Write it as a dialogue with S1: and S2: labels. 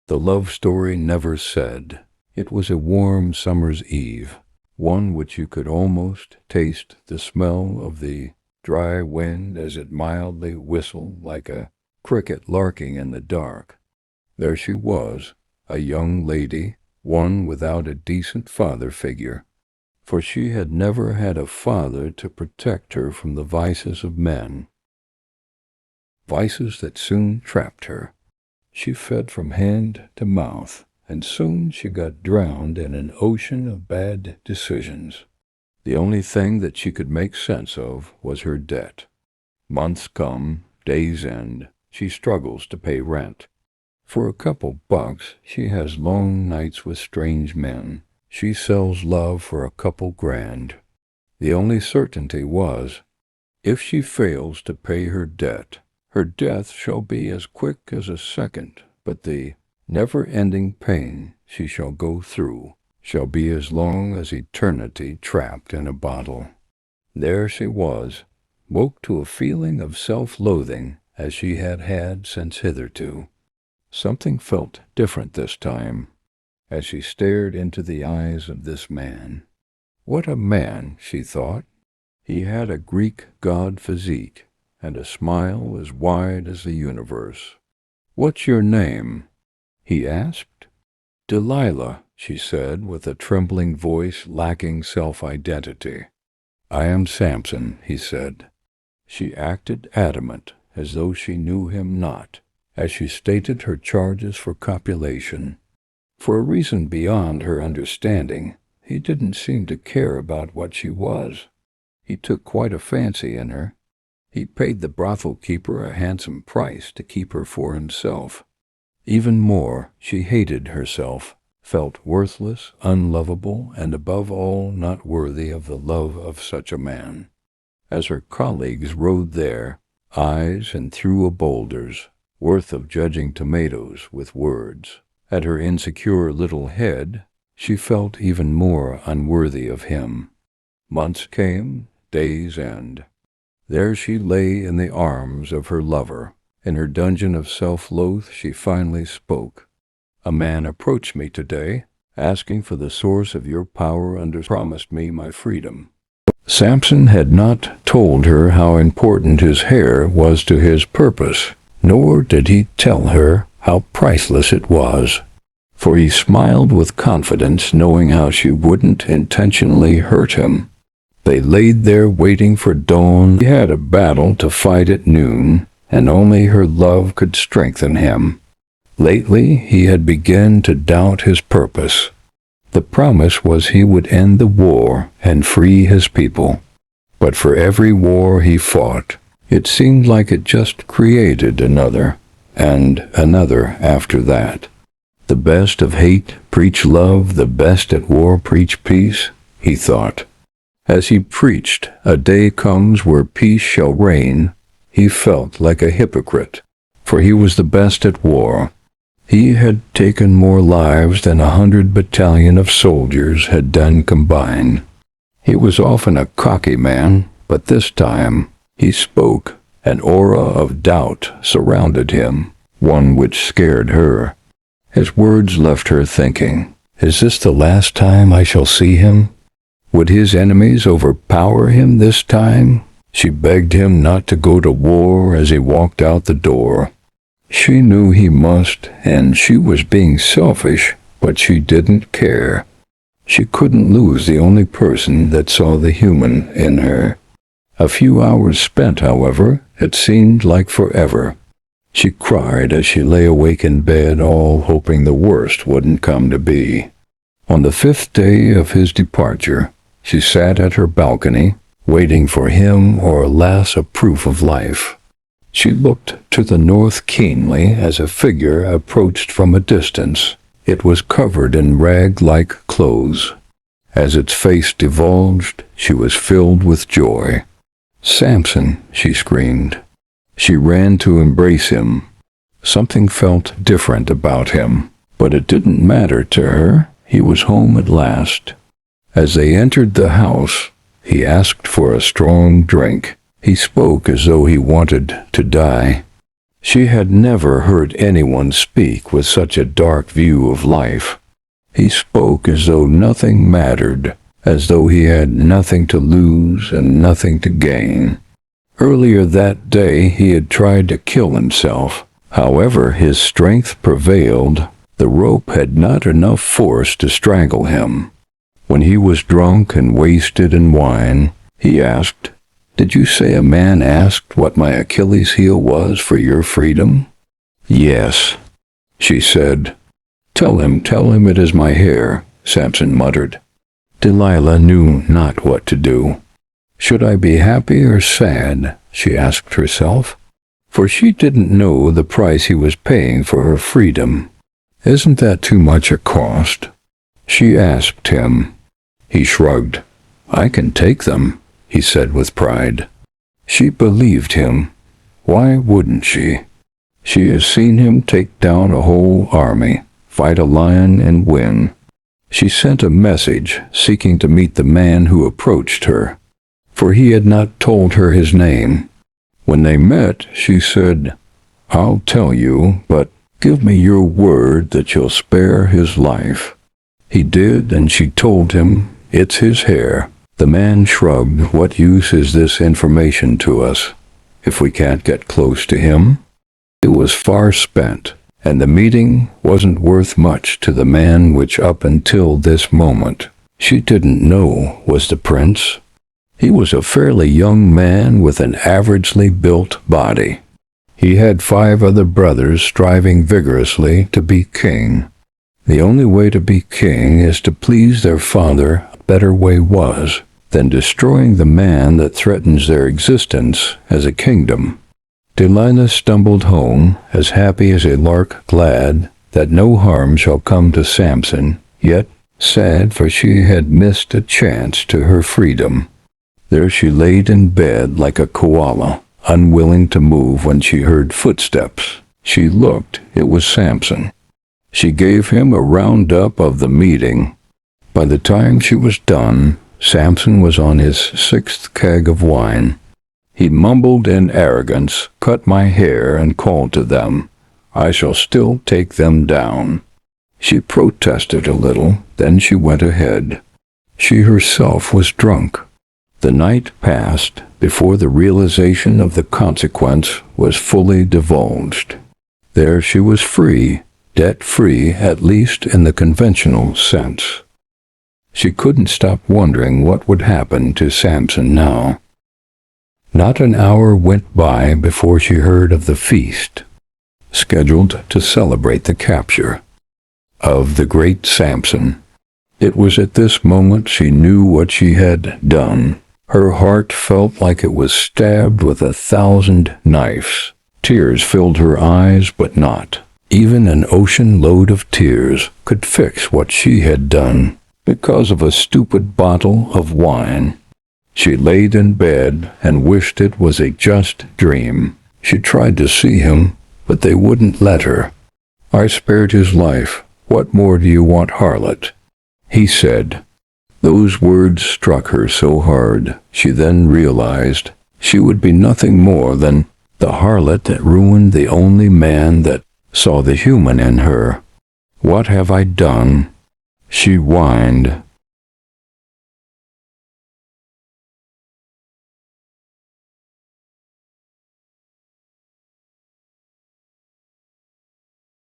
S1: The love story never said. It was a warm summer's eve, one which you could almost taste the smell of the dry wind as it mildly whistled like a cricket larking in the dark. There she was, a young lady, one without a decent father figure, for she had never had a father to protect her from the vices of men, vices that soon trapped her. She fed from hand to mouth, and soon she got drowned in an ocean of bad decisions. The only thing that she could make sense of was her debt. Months come, days end, she struggles to pay rent. For a couple bucks, she has long nights with strange men. She sells love for a couple grand. The only certainty was, if she fails to pay her debt, her death shall be as quick as a second, but the never-ending pain she shall go through shall be as long as eternity trapped in a bottle. There she was, woke to a feeling of self-loathing as she had had since hitherto. Something felt different this time, as she stared into the eyes of this man. What a man, she thought. He had a Greek god physique, and a smile as wide as the universe. "What's your name?" he asked. "Delilah," she said, with a trembling voice lacking self-identity. "I am Samson," he said. She acted adamant, as though she knew him not, as she stated her charges for copulation. For a reason beyond her understanding, he didn't seem to care about what she was. He took quite a fancy in her. He paid the brothel keeper a handsome price to keep her for himself. Even more, she hated herself, felt worthless, unlovable, and above all not worthy of the love of such a man. As her colleagues rode there, eyes and threw a boulders, worth of judging tomatoes with words, at her insecure little head, she felt even more unworthy of him. Months came, days end. There she lay in the arms of her lover. In her dungeon of self-loath she finally spoke. "A man approached me today, asking for the source of your power and promised me my freedom." Samson had not told her how important his hair was to his purpose, nor did he tell her how priceless it was. For he smiled with confidence, knowing how she wouldn't intentionally hurt him. They laid there waiting for dawn. He had a battle to fight at noon, and only her love could strengthen him. Lately he had begun to doubt his purpose. The promise was he would end the war and free his people. But for every war he fought, it seemed like it just created another, and another after that. The best of hate preach love, the best at war preach peace, he thought. As he preached, "A day comes where peace shall reign," he felt like a hypocrite, for he was the best at war. He had taken more lives than 100 battalion of soldiers had done combined. He was often a cocky man, but this time he spoke. An aura of doubt surrounded him, one which scared her. His words left her thinking, "Is this the last time I shall see him? Would his enemies overpower him this time?" She begged him not to go to war as he walked out the door. She knew he must, and she was being selfish, but she didn't care. She couldn't lose the only person that saw the human in her. A few hours spent, however, it seemed like forever. She cried as she lay awake in bed, all hoping the worst wouldn't come to be. On the 5th day of his departure, she sat at her balcony, waiting for him or alas a proof of life. She looked to the north keenly as a figure approached from a distance. It was covered in rag-like clothes. As its face divulged, she was filled with joy. "Samson!" she screamed. She ran to embrace him. Something felt different about him, but it didn't matter to her. He was home at last. As they entered the house, he asked for a strong drink. He spoke as though he wanted to die. She had never heard anyone speak with such a dark view of life. He spoke as though nothing mattered, as though he had nothing to lose and nothing to gain. Earlier that day he had tried to kill himself. However, his strength prevailed. The rope had not enough force to strangle him. When he was drunk and wasted in wine, he asked, "Did you say a man asked what my Achilles heel was for your freedom?" "Yes," she said. Tell him it is my hair," Samson muttered. Delilah knew not what to do. Should I be happy or sad, she asked herself, for she didn't know the price he was paying for her freedom. Isn't that too much a cost? She asked him. He shrugged. I can take them, he said with pride. She believed him. Why wouldn't she? She has seen him take down a whole army, fight a lion and win. She sent a message seeking to meet the man who approached her, for he had not told her his name. When they met, she said, I'll tell you, but give me your word that you'll spare his life. He did, and she told him, it's his hair. The man shrugged. What use is this information to us, if we can't get close to him? It was far spent, and the meeting wasn't worth much to the man which up until this moment she didn't know was the prince. He was a fairly young man with an averagely built body. He had 5 other brothers striving vigorously to be king. The only way to be king is to please their father. A better way was than destroying the man that threatens their existence as a kingdom. Delilah stumbled home, as happy as a lark glad that no harm shall come to Samson, yet sad, for she had missed a chance to her freedom. There she laid in bed like a koala, unwilling to move when she heard footsteps. She looked. It was Samson. She gave him a roundup of the meeting. By the time she was done, Samson was on his 6th keg of wine. He mumbled in arrogance, cut my hair, and called to them, I shall still take them down. She protested a little, then she went ahead. She herself was drunk. The night passed before the realization of the consequence was fully divulged. There she was free, debt-free, at least in the conventional sense. She couldn't stop wondering what would happen to Samson now. Not an hour went by before she heard of the feast, scheduled to celebrate the capture of the great Samson. It was at this moment she knew what she had done. Her heart felt like it was stabbed with 1,000 knives. Tears filled her eyes, but not even an ocean load of tears could fix what she had done because of a stupid bottle of wine. She laid in bed and wished it was a just dream. She tried to see him, but they wouldn't let her. I spared his life. What more do you want, harlot? He said. Those words struck her so hard, she then realized she would be nothing more than the harlot that ruined the only man that saw the human in her. What have I done? She whined.